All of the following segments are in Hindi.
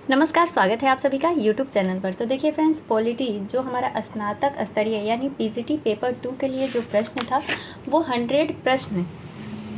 नमस्कार, स्वागत है आप सभी का यूट्यूब चैनल पर। तो देखिए फ्रेंड्स, पॉलिटी जो हमारा स्नातक स्तरीय यानी पीजीटी पेपर 2 के लिए जो प्रश्न था वो 100 प्रश्न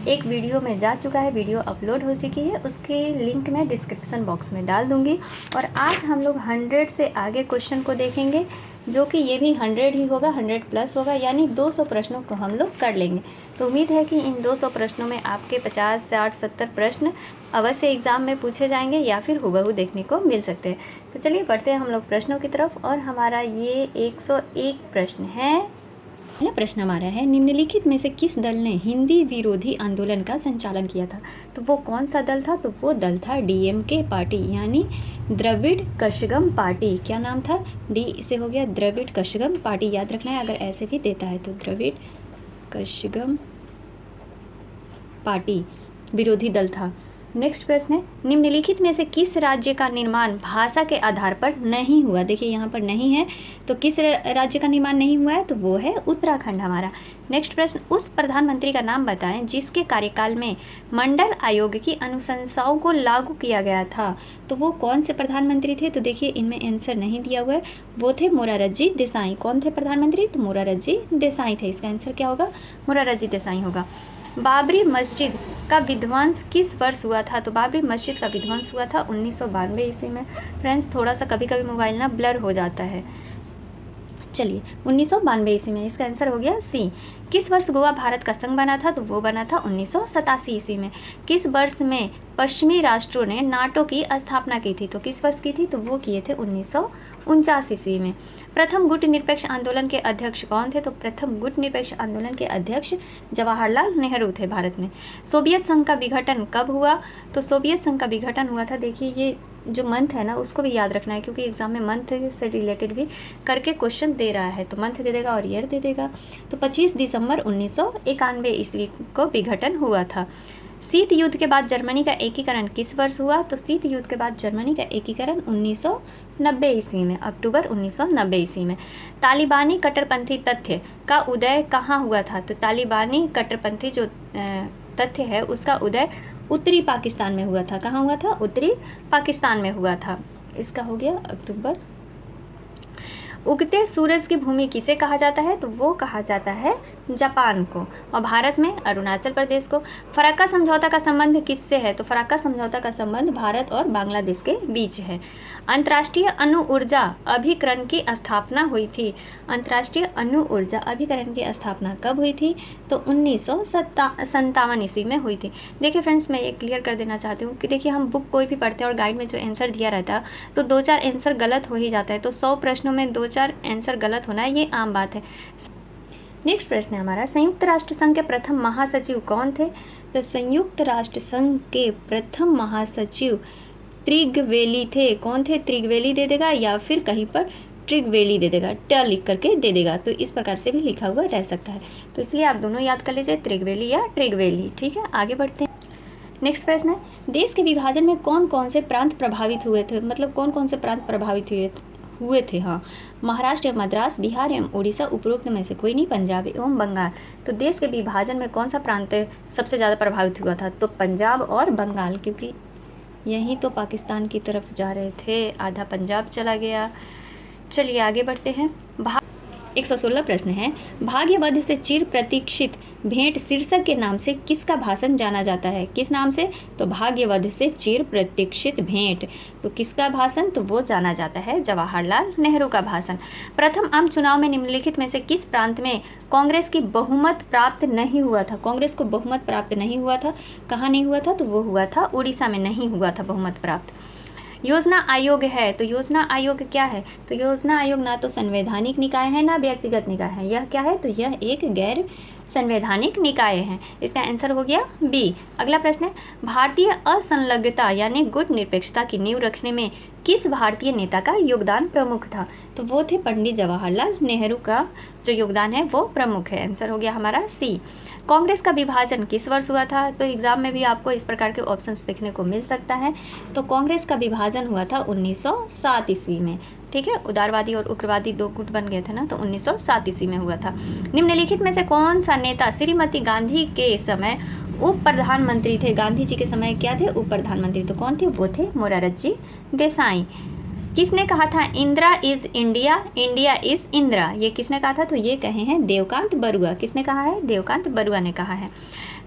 एक वीडियो में जा चुका है। वीडियो अपलोड हो चुकी है, उसके लिंक मैं डिस्क्रिप्शन बॉक्स में डाल दूंगी। और आज हम लोग 100 से आगे क्वेश्चन को देखेंगे, जो कि ये भी 100 ही होगा, 100 प्लस होगा, यानी 200 प्रश्नों को हम लोग कर लेंगे। तो उम्मीद है कि इन 200 प्रश्नों में आपके 50, 60, 70 प्रश्न अवश्य एग्ज़ाम में पूछे जाएंगे या फिर हुबहू देखने को मिल सकते हैं। तो चलिए बढ़ते हैं हम लोग प्रश्नों की तरफ। और हमारा ये 101 प्रश्न है। पहला प्रश्न हमारा है, निम्नलिखित में से किस दल ने हिंदी विरोधी आंदोलन का संचालन किया था? तो वो कौन सा दल था? तो वो दल था डीएमके पार्टी, यानी द्रविड़ कशगम पार्टी। क्या नाम था? डी से हो गया द्रविड़ कशगम पार्टी, याद रखना है। अगर ऐसे भी देता है तो द्रविड़ कशगम पार्टी विरोधी दल था। नेक्स्ट प्रश्न है, निम्नलिखित में से किस राज्य का निर्माण भाषा के आधार पर नहीं हुआ? देखिए यहाँ पर नहीं है, तो किस राज्य का निर्माण नहीं हुआ है? तो वो है उत्तराखंड हमारा। नेक्स्ट प्रश्न, उस प्रधानमंत्री का नाम बताएं जिसके कार्यकाल में मंडल आयोग की अनुशंसाओं को लागू किया गया था। तो वो कौन से प्रधानमंत्री थे? तो देखिए इनमें आंसर नहीं दिया हुआ है। वो थे मोरारजी देसाई। कौन थे प्रधानमंत्री? तो मोरारजी देसाई थे। इसका आंसर क्या होगा? मोरारजी देसाई होगा। बाबरी मस्जिद का विध्वंस किस वर्ष हुआ था? तो बाबरी मस्जिद का विध्वंस हुआ था 1992 ईस्वी में। फ्रेंड्स, थोड़ा सा कभी कभी मोबाइल ना ब्लर हो जाता है। चलिए 1992 ईस्वी में। इसका आंसर हो गया सी। किस वर्ष गोवा भारत का संघ बना था? तो वो बना था 1987 ईस्वी में। किस वर्ष में पश्चिमी राष्ट्रों ने नाटो की स्थापना की थी? तो किस वर्ष की थी? तो वो किए थे 1949 ईस्वी में। प्रथम गुट निरपेक्ष आंदोलन के अध्यक्ष कौन थे? तो प्रथम गुट निरपेक्ष आंदोलन के अध्यक्ष जवाहरलाल नेहरू थे भारत में। सोवियत संघ का विघटन कब हुआ? तो सोवियत संघ का विघटन हुआ था, देखिए ये जो मंथ है ना उसको भी याद रखना है, क्योंकि एग्जाम में मंथ से रिलेटेड भी करके क्वेश्चन दे रहा है। तो मंथ दे देगा और ईयर दे देगा। तो 25 दिसंबर 1991 ईस्वी को विघटन हुआ था। शीत युद्ध के बाद जर्मनी का एकीकरण किस वर्ष हुआ? तो शीत युद्ध के बाद जर्मनी का एकीकरण 1990 ईस्वी में, अक्टूबर 1990 ईस्वी में। तालिबानी कट्टरपंथी तथ्य का उदय कहाँ हुआ था? तो तालिबानी कट्टरपंथी जो तथ्य है उसका उदय उत्तरी पाकिस्तान में हुआ था। कहाँ हुआ था? उत्तरी पाकिस्तान में हुआ था। इसका हो गया अक्टूबर। उगते सूरज की भूमि किसे कहा जाता है? तो वो कहा जाता है जापान को। और भारत में अरुणाचल प्रदेश को। फराक्का समझौता का संबंध किससे है? तो फराक्का समझौता का संबंध भारत और बांग्लादेश के बीच है। अंतर्राष्ट्रीय अणु ऊर्जा अभिकरण की स्थापना हुई थी। अंतर्राष्ट्रीय अणु ऊर्जा अभिकरण की स्थापना कब हुई थी? तो 1957 ईस्वी में हुई थी। देखिए फ्रेंड्स, मैं ये क्लियर कर देना चाहती हूँ कि देखिए हम बुक कोई भी पढ़ते हैं और गाइड में जो आंसर दिया रहता है तो 2-4 आंसर गलत हो ही जाता है। तो 100 प्रश्नों में 2-4 आंसर गलत होना ये आम बात है। नेक्स्ट प्रश्न है हमारा, संयुक्त राष्ट्र संघ के प्रथम महासचिव कौन थे? तो संयुक्त राष्ट्र संघ के प्रथम महासचिव त्रिगवेली थे। कौन थे? त्रिगवेली दे देगा या फिर कहीं पर ट्रिगवेली दे देगा, ट लिख करके दे देगा। तो इस प्रकार से भी लिखा हुआ रह सकता है। तो इसलिए आप दोनों याद कर लीजिए, त्रिगवेली या ट्रिगवेली। ठीक है, आगे बढ़ते हैं। नेक्स्ट प्रश्न है, देश के विभाजन में कौन कौन से प्रांत प्रभावित हुए थे? मतलब कौन कौन से प्रांत प्रभावित हुए थे? हाँ, महाराष्ट्र एवं मद्रास, बिहार एवं उड़ीसा, उपरोक्त में से कोई नहीं, पंजाब एवं बंगाल। तो देश के विभाजन में कौन सा प्रांत सबसे ज़्यादा प्रभावित हुआ था? तो पंजाब और बंगाल, क्योंकि यहीं तो पाकिस्तान की तरफ जा रहे थे, आधा पंजाब चला गया। चलिए आगे बढ़ते हैं। 116 प्रश्न है, भाग्यवध से चिर प्रतीक्षित भेंट शीर्षक के नाम से किसका भाषण जाना जाता है? किस नाम से? तो भाग्यवध से चिर प्रतीक्षित भेंट। तो किसका भाषण? तो वो जाना जाता है जवाहरलाल नेहरू का भाषण। प्रथम आम चुनाव में निम्नलिखित में से किस प्रांत में कांग्रेस की बहुमत प्राप्त नहीं हुआ था? कांग्रेस को बहुमत प्राप्त नहीं हुआ था। कहाँ नहीं हुआ था? तो वो हुआ था उड़ीसा में, नहीं हुआ था बहुमत प्राप्त। योजना आयोग है, तो योजना आयोग क्या है? तो योजना आयोग ना तो संवैधानिक निकाय है ना व्यक्तिगत निकाय है। यह क्या है? तो यह एक गैर संवैधानिक निकाय है। इसका आंसर हो गया बी। अगला प्रश्न है, भारतीय असंलग्नता यानी गुट निरपेक्षता की नींव रखने में किस भारतीय नेता का योगदान प्रमुख था? तो वो थे पंडित जवाहरलाल नेहरू का जो योगदान है वो प्रमुख है। आंसर हो गया हमारा सी। कांग्रेस का विभाजन किस वर्ष हुआ था? तो एग्जाम में भी आपको इस प्रकार के ऑप्शंस देखने को मिल सकता है। तो कांग्रेस का विभाजन हुआ था 1907 ईस्वी में। ठीक है, उदारवादी और उग्रवादी दो गुट बन गए थे ना, तो 1907 ईस्वी में हुआ था। निम्नलिखित में से कौन सा नेता श्रीमती गांधी के समय उप प्रधानमंत्री थे गांधी जी के समय, क्या थे? उप प्रधानमंत्री। तो कौन थे? वो थे मोरारजी देसाई। किसने कहा था Indira is India, India is Indira? ये किसने कहा था? तो ये कहे हैं देवकांत बरुआ। किसने कहा है? देवकांत बरुआ ने कहा है।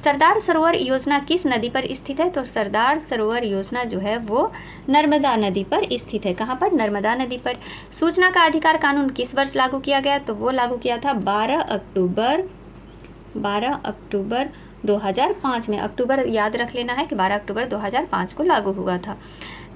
सरदार सरोवर योजना किस नदी पर स्थित है? तो सरदार सरोवर योजना जो है वो नर्मदा नदी पर स्थित है। कहाँ पर? नर्मदा नदी पर। सूचना का अधिकार कानून किस वर्ष लागू किया गया? तो वो लागू किया था 12 अक्टूबर 2005 में। अक्टूबर याद रख लेना है कि 12 अक्टूबर 2005 को लागू हुआ था।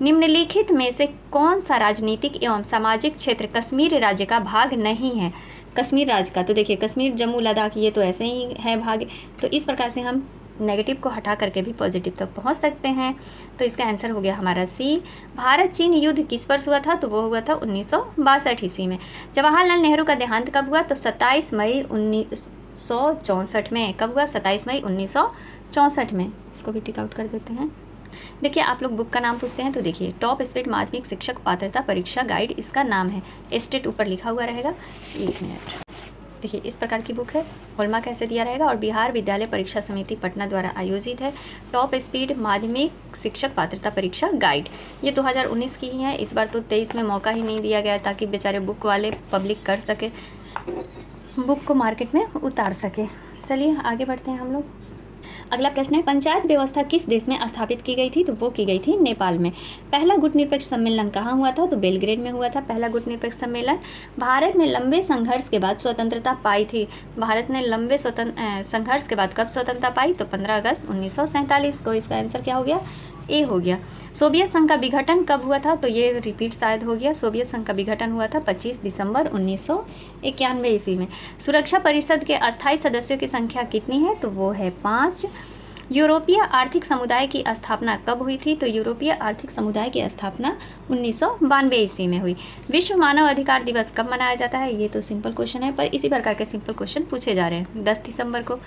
निम्नलिखित में से कौन सा राजनीतिक एवं सामाजिक क्षेत्र कश्मीर राज्य का भाग नहीं है? कश्मीर राज्य का, तो देखिए कश्मीर, जम्मू, लद्दाख ये तो ऐसे ही है भाग। तो इस प्रकार से हम नेगेटिव को हटा करके भी पॉजिटिव तक पहुंच सकते हैं। तो इसका आंसर हो गया हमारा सी। भारत चीन युद्ध किस वर्ष हुआ था? तो वो हुआ था 1962 ईस्वी में। जवाहरलाल नेहरू का देहांत कब हुआ? तो 27 मई 1964 में। कब हुआ? 27 मई 1964 में। इसको भी टिक आउट कर देते हैं। देखिए आप लोग बुक का नाम पूछते हैं तो देखिए टॉप स्पीड माध्यमिक शिक्षक पात्रता परीक्षा गाइड इसका नाम है। स्टेट ऊपर लिखा हुआ रहेगा। 1 मिनट। देखिए इस प्रकार की बुक है। हॉलमार्क कैसे दिया रहेगा? और बिहार विद्यालय परीक्षा समिति पटना द्वारा आयोजित है टॉप स्पीड माध्यमिक शिक्षक पात्रता परीक्षा गाइड। ये 2019 की ही है। इस बार तो 23 में मौका ही नहीं दिया गया ताकि बेचारे बुक वाले पब्लिक कर सके, बुक को मार्केट में उतार सके। चलिए आगे बढ़ते हैं हम लोग। अगला प्रश्न है पंचायत व्यवस्था किस देश में स्थापित की गई थी? तो वो की गई थी नेपाल में। पहला गुटनिरपेक्ष सम्मेलन कहाँ हुआ था? तो बेलग्रेड में हुआ था पहला गुटनिरपेक्ष सम्मेलन। भारत ने लंबे संघर्ष के बाद स्वतंत्रता पाई थी। भारत ने लंबे संघर्ष के बाद कब स्वतंत्रता पाई? तो 15 अगस्त 1947 को। इसका आंसर क्या हो गया? ए हो गया। सोवियत संघ का विघटन कब हुआ था? तो ये रिपीट शायद हो गया। सोवियत संघ का विघटन हुआ था 25 दिसंबर 1991 ईस्वी में। सुरक्षा परिषद के अस्थायी सदस्यों की संख्या कितनी है? तो वो है 5। यूरोपीय आर्थिक समुदाय की स्थापना कब हुई थी? तो यूरोपीय आर्थिक समुदाय की स्थापना 1992 ईस्वी में हुई। विश्व मानव अधिकार दिवस कब मनाया जाता है? ये तो सिंपल क्वेश्चन है, पर इसी प्रकार के सिंपल क्वेश्चन पूछे जा रहे हैं। 10 दिसंबर को।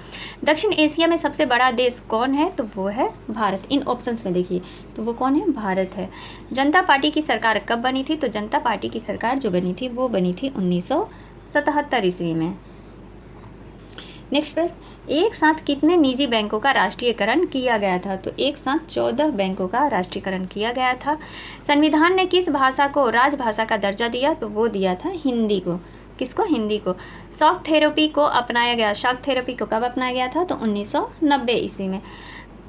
दक्षिण एशिया में सबसे बड़ा देश कौन है? तो वो है भारत। इन ऑप्शंस में देखिए तो वो कौन है? भारत है। जनता पार्टी की सरकार कब बनी थी? तो जनता पार्टी की सरकार जो बनी थी वो बनी थी 1977 ईस्वी में। नेक्स्ट प्रश्न, एक साथ कितने निजी बैंकों का राष्ट्रीयकरण किया गया था? तो एक साथ 14 बैंकों का राष्ट्रीयकरण किया गया था। संविधान ने किस भाषा को राजभाषा का दर्जा दिया? तो वो दिया था हिंदी को। किसको? हिंदी को। शॉक थेरेपी को अपनाया गया। शॉक थेरेपी को कब अपनाया गया था? तो 1990 ईस्वी में।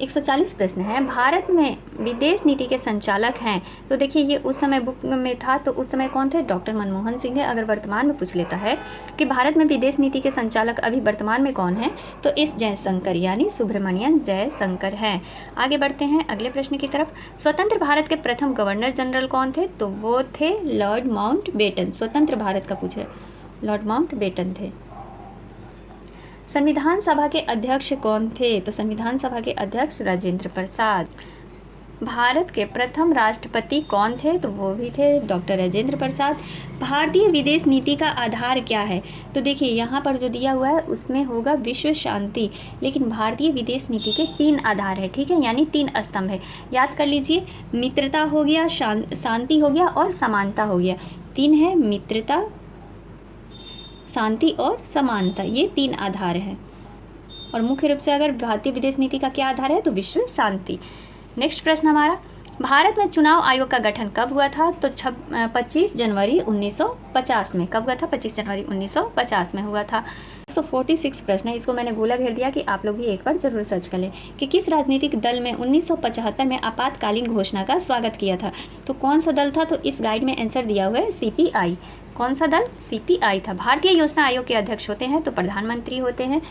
140 प्रश्न है। भारत में विदेश नीति के संचालक हैं। तो देखिए ये उस समय बुक में था, तो उस समय कौन थे? डॉक्टर मनमोहन सिंह है। अगर वर्तमान में पूछ लेता है कि भारत में विदेश नीति के संचालक अभी वर्तमान में कौन है? तो एस जयशंकर यानी सुब्रमण्यम जयशंकर हैं। आगे बढ़ते हैं अगले प्रश्न की तरफ। स्वतंत्र भारत के प्रथम गवर्नर जनरल कौन थे? तो वो थे लॉर्ड माउंटबेटन। स्वतंत्र भारत का पूछे, लॉर्ड माउंटबेटन थे। संविधान सभा के अध्यक्ष कौन थे? तो संविधान सभा के अध्यक्ष राजेंद्र प्रसाद। भारत के प्रथम राष्ट्रपति कौन थे? तो वो भी थे डॉक्टर राजेंद्र प्रसाद। भारतीय विदेश नीति का आधार क्या है? तो देखिए यहाँ पर जो दिया हुआ है उसमें होगा विश्व शांति, लेकिन भारतीय विदेश नीति के 3 आधार है, ठीक है, यानी 3 स्तंभ है। याद कर लीजिए, मित्रता हो गया, शांति हो गया और समानता हो गया। 3 है, मित्रता, शांति और समानता, ये 3 आधार हैं। और मुख्य रूप से अगर भारतीय विदेश नीति का क्या आधार है? तो विश्व शांति। नेक्स्ट प्रश्न हमारा, भारत में चुनाव आयोग का गठन कब हुआ था? तो 25 जनवरी 1950 में। कब हुआ था? 25 जनवरी 1950 में हुआ था। 146 प्रश्न है, इसको मैंने गोला घेर दिया कि आप लोग भी एक बार जरूर सर्च कर लें कि किस राजनीतिक दल में 1975 में आपातकालीन घोषणा का स्वागत किया था? तो कौन सा दल था? तो इस गाइड में आंसर दिया हुआ है सीपीआई। कौन सा दल? सीपीआई था। भारतीय योजना आयोग के अध्यक्ष होते हैं तो प्रधानमंत्री होते हैं।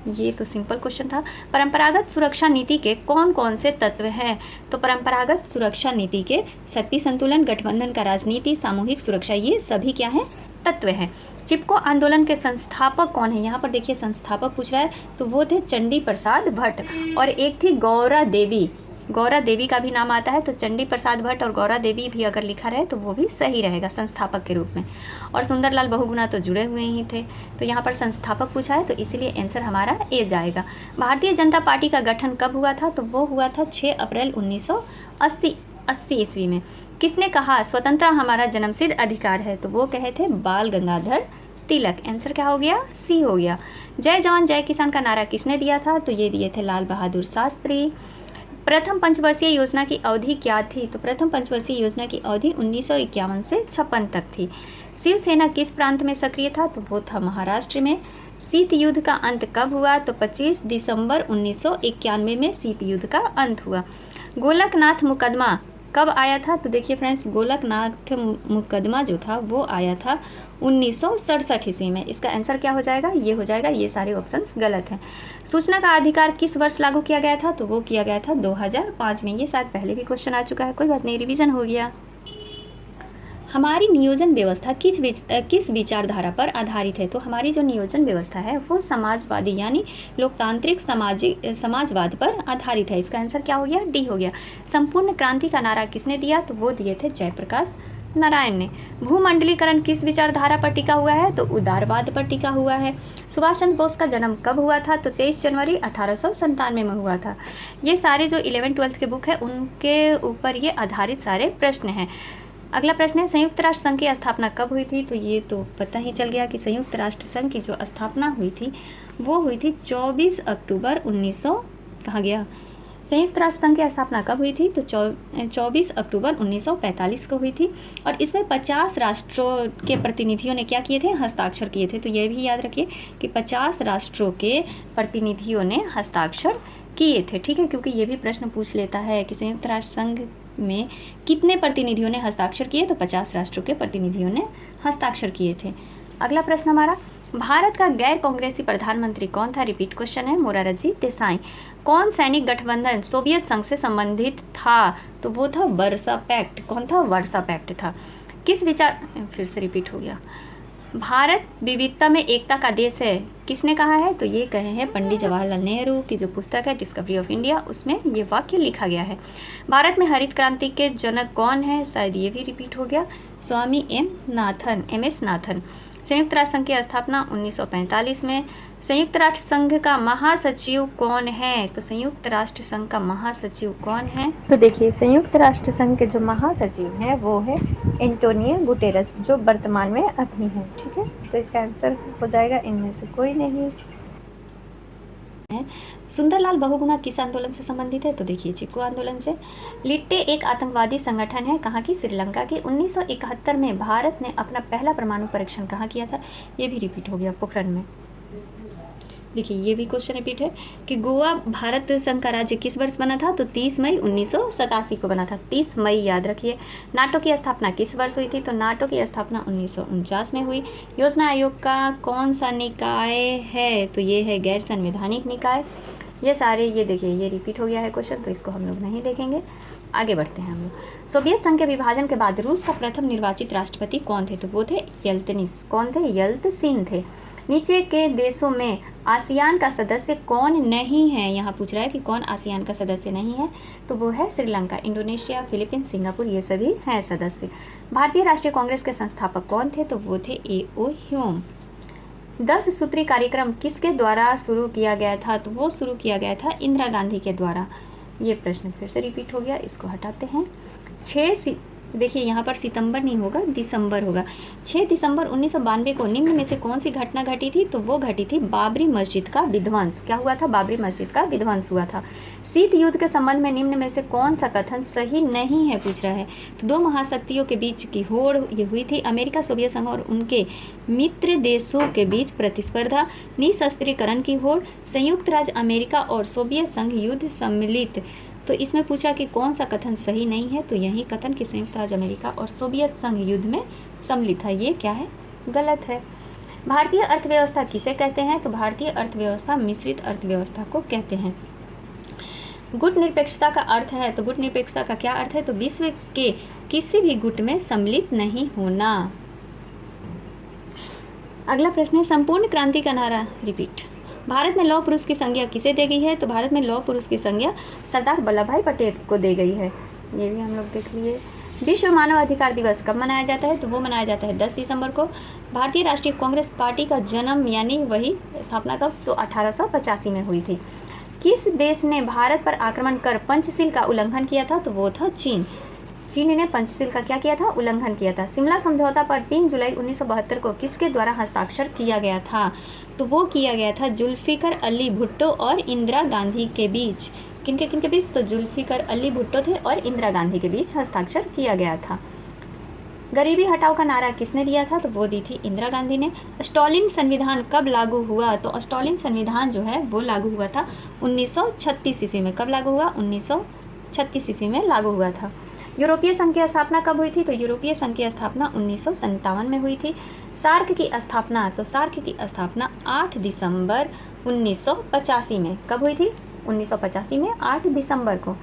ये तो सिंपल क्वेश्चन था। परंपरागत सुरक्षा नीति के कौन कौन से तत्व हैं? तो परंपरागत सुरक्षा नीति के शक्ति संतुलन, गठबंधन का राजनीति, सामूहिक सुरक्षा, ये सभी क्या हैं? तत्व हैं। चिपको आंदोलन के संस्थापक कौन है? यहाँ पर देखिए संस्थापक पूछ रहा है, तो वो थे चंडी प्रसाद भट्ट। और एक थी गौरा देवी। गौरा देवी का भी नाम आता है, तो चंडी प्रसाद भट्ट और गौरा देवी भी अगर लिखा रहे तो वो भी सही रहेगा संस्थापक के रूप में। और सुंदरलाल बहुगुणा तो जुड़े हुए ही थे, तो यहाँ पर संस्थापक पूछा है, तो इसीलिए आंसर हमारा ए जाएगा। भारतीय जनता पार्टी का गठन कब हुआ था? तो वो हुआ था 6 अप्रैल 1980 ईस्वी में। किसने कहा स्वतंत्रता हमारा जन्मसिद्ध अधिकार है? तो वो कहे थे बाल गंगाधर तिलक, आंसर क्या हो गया, सी हो गया। जय जवान जय किसान का नारा किसने दिया था, तो ये दिए थे लाल बहादुर शास्त्री। प्रथम पंचवर्षीय योजना की अवधि क्या थी, तो प्रथम पंचवर्षीय योजना की अवधि 1951 से 56 तक थी। शिवसेना किस प्रांत में सक्रिय था, तो वो था महाराष्ट्र में। शीत युद्ध का अंत कब हुआ, तो 25 दिसंबर 1991 में शीत युद्ध का अंत हुआ। गोलकनाथ मुकदमा कब आया था, तो देखिए फ्रेंड्स, गोलकनाथ मुकदमा जो था वो आया था 1967 ईस्वी में। इसका आंसर क्या हो जाएगा, ये हो जाएगा, ये सारे ऑप्शंस गलत हैं। सूचना का अधिकार किस वर्ष लागू किया गया था, तो वो किया गया था 2005 में। ये शायद पहले भी क्वेश्चन आ चुका है, कोई बात नहीं, रिवीजन हो गया। हमारी नियोजन व्यवस्था किस विचारधारा पर आधारित है, तो हमारी जो नियोजन व्यवस्था है वो समाजवादी यानी लोकतांत्रिक समाजवाद पर आधारित है। इसका आंसर क्या हो गया, डी हो गया। संपूर्ण क्रांति का नारा किसने दिया, तो वो दिए थे जयप्रकाश नारायण ने। भूमंडलीकरण किस विचारधारा पर टिका हुआ है, तो उदारवाद पर टिका हुआ है। सुभाष चंद्र बोस का जन्म कब हुआ था, तो 23 जनवरी 1897 में हुआ था। ये सारे जो 11th-12th के बुक है उनके ऊपर ये आधारित सारे प्रश्न हैं। अगला प्रश्न है, संयुक्त राष्ट्र संघ की स्थापना कब हुई थी, तो ये तो पता ही चल गया कि संयुक्त राष्ट्र संघ की जो स्थापना हुई थी वो हुई थी 24 अक्टूबर 1900 कहाँ गया, संयुक्त राष्ट्र संघ की स्थापना कब हुई थी, तो 24 अक्टूबर 1945 को हुई थी। और इसमें 50 राष्ट्रों के प्रतिनिधियों ने क्या किए थे, हस्ताक्षर किए थे। तो ये भी याद रखिए कि 50 राष्ट्रों के प्रतिनिधियों ने हस्ताक्षर किए थे, ठीक है, क्योंकि ये भी प्रश्न पूछ लेता है कि संयुक्त राष्ट्र संघ में कितने प्रतिनिधियों ने हस्ताक्षर किए, तो 50 राष्ट्रों के प्रतिनिधियों ने हस्ताक्षर किए थे। अगला प्रश्न हमारा, भारत का गैर कांग्रेसी प्रधानमंत्री कौन था, रिपीट क्वेश्चन है, मोरारजी देसाई। कौन सैनिक गठबंधन सोवियत संघ से संबंधित था, तो वो था वर्सा पैक्ट। कौन था, वर्सा पैक्ट था। किस विचार, फिर से रिपीट हो गया, भारत विविधता में एकता का देश है, किसने कहा है, तो ये कहे हैं पंडित जवाहरलाल नेहरू की जो पुस्तक है डिस्कवरी ऑफ इंडिया, उसमें ये वाक्य लिखा गया है। भारत में हरित क्रांति के जनक कौन है, शायद ये भी रिपीट हो गया, स्वामी एम एस नाथन। संयुक्त राष्ट्र संघ की स्थापना 1945 में। संयुक्त राष्ट्र संघ का महासचिव कौन है, तो संयुक्त राष्ट्र संघ का महासचिव कौन है, तो देखिए संयुक्त राष्ट्र संघ के जो महासचिव हैं वो है एंटोनियो गुटेरस, जो वर्तमान में अभी हैं, ठीक है। तो इसका आंसर हो जाएगा इनमें से कोई नहीं। सुंदरलाल बहुगुणा किस आंदोलन से संबंधित है, तो देखिए चिक्कू आंदोलन से। लिट्टे एक आतंकवादी संगठन है, कहाँ की, श्रीलंका की। 1971 में भारत ने अपना पहला परमाणु परीक्षण कहाँ किया था, ये भी रिपीट हो गया, पोखरण में। देखिए ये भी क्वेश्चन रिपीट है कि गोवा भारत संघ का राज्य किस वर्ष बना था, तो 30 मई 1987 को बना था, 30 मई याद रखिए। नाटो की स्थापना किस वर्ष हुई थी, तो नाटो की स्थापना 1949 में हुई। योजना आयोग का कौन सा निकाय है, तो ये है गैर संवैधानिक निकाय। ये सारे ये देखिए ये रिपीट हो गया है क्वेश्चन, तो इसको हम लोग नहीं देखेंगे, आगे बढ़ते हैं हम लोग। सोवियत संघ के विभाजन के बाद रूस का प्रथम निर्वाचित राष्ट्रपति कौन थे, तो वो थे यल्तनिस। कौन थे, यल्तसिन थे। नीचे के देशों में आसियान का सदस्य कौन नहीं है, यहाँ पूछ रहा है कि कौन आसियान का सदस्य नहीं है, तो वो है श्रीलंका, इंडोनेशिया, फिलीपींस, सिंगापुर, ये सभी हैं सदस्य। भारतीय राष्ट्रीय कांग्रेस के संस्थापक कौन थे, तो वो थे A.O. ह्यूम। 10 सूत्री कार्यक्रम किसके द्वारा शुरू किया गया था, तो वो शुरू किया गया था इंदिरा गांधी के द्वारा। ये प्रश्न फिर से रिपीट हो गया, इसको हटाते हैं। देखिए यहाँ पर सितंबर नहीं होगा, दिसंबर होगा। 6 दिसंबर 1992 को निम्न में से कौन सी घटना घटी थी, तो वो घटी थी बाबरी मस्जिद का विध्वंस। क्या हुआ था, बाबरी मस्जिद का विध्वंस हुआ था। शीत युद्ध के संबंध में निम्न में से कौन सा कथन सही नहीं है, पूछ रहा है। तो 2 महाशक्तियों के बीच की होड़ ये हुई थी, अमेरिका, सोवियत संघ और उनके मित्र देशों के बीच प्रतिस्पर्धा, निशस्त्रीकरण की होड़, संयुक्त राज्य अमेरिका और सोवियत संघ युद्ध सम्मिलित। तो इसमें पूछा कि कौन सा कथन सही नहीं है, तो यही कथन कि संयुक्त राज्य अमेरिका और सोवियत संघ युद्ध में सम्मिलित था, ये क्या है, गलत है। भारतीय अर्थव्यवस्था किसे कहते हैं, तो भारतीय अर्थव्यवस्था मिश्रित अर्थव्यवस्था को कहते हैं। गुट निरपेक्षता का अर्थ है, तो गुट निरपेक्षता का क्या अर्थ है, तो विश्व के किसी भी गुट में सम्मिलित नहीं होना। अगला प्रश्न है, संपूर्ण क्रांति का नारा, रिपीट। भारत में लौह पुरुष की संज्ञा किसे दी गई है, तो भारत में लौह पुरुष की संज्ञा सरदार वल्लभ भाई पटेल को दी गई है, ये भी हम लोग देख लिए। विश्व मानव अधिकार दिवस कब मनाया जाता है, तो वो मनाया जाता है 10 दिसंबर को। भारतीय राष्ट्रीय कांग्रेस पार्टी का जन्म यानी वही स्थापना कब, तो 1885 में हुई थी। किस देश ने भारत पर आक्रमण कर पंचशील का उल्लंघन किया था, तो वो था चीन। चीन ने पंचशील का क्या किया था? उल्लंघन किया था। शिमला समझौता पर 3 जुलाई 1972 को किसके द्वारा हस्ताक्षर किया गया था? तो वो किया गया था जुल्फिकर अली भुट्टो और इंदिरा गांधी के बीच। किनके बीच? तो जुल्फिकर अली भुट्टो थे और इंदिरा गांधी के बीच हस्ताक्षर किया गया था। गरीबी हटाओ का नारा किसने दिया था? तो वो दी थी इंदिरा गांधी ने। स्टालिन संविधान कब लागू हुआ? तो स्टालिन संविधान जो है वो लागू हुआ था 1936 ईस्वी में। कब लागू हुआ? 1936 ईस्वी में लागू हुआ था। यूरोपीय संघ की स्थापना कब हुई थी? तो यूरोपीय संघ की स्थापना 1957 में हुई थी। सार्क की स्थापना? तो सार्क की स्थापना 8 दिसंबर 1985 में। कब हुई थी? 1985 में 8 दिसंबर को।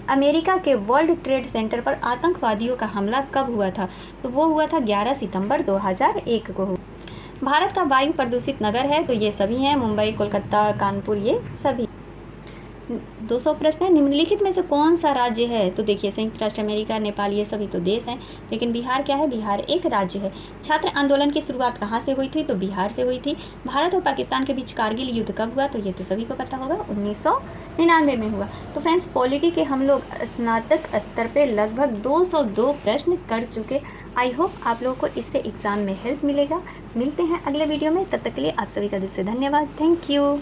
अमेरिका के वर्ल्ड ट्रेड सेंटर पर आतंकवादियों का हमला कब हुआ था? तो वो हुआ था 11 सितंबर 2001 को। भारत का वायु प्रदूषित नगर है? तो ये सभी हैं, मुंबई, कोलकाता, कानपुर, ये सभी। 200 प्रश्न है। निम्नलिखित में से कौन सा राज्य है? तो देखिए, संयुक्त राष्ट्र अमेरिका, नेपाल, ये सभी तो देश हैं, लेकिन बिहार क्या है? बिहार एक राज्य है। छात्र आंदोलन की शुरुआत कहाँ से हुई थी? तो बिहार से हुई थी। भारत और पाकिस्तान के बीच कारगिल युद्ध कब हुआ? तो ये तो सभी को पता होगा, 1999 में हुआ। तो फ्रेंड्स, पॉलिटी के हम लोग स्नातक स्तर पे लगभग 202 प्रश्न कर चुके। आई होप आप लोगों को इससे एग्ज़ाम में हेल्प मिलेगा। मिलते हैं अगले वीडियो में, तब तक के लिए आप सभी का दिल से धन्यवाद। Thank you.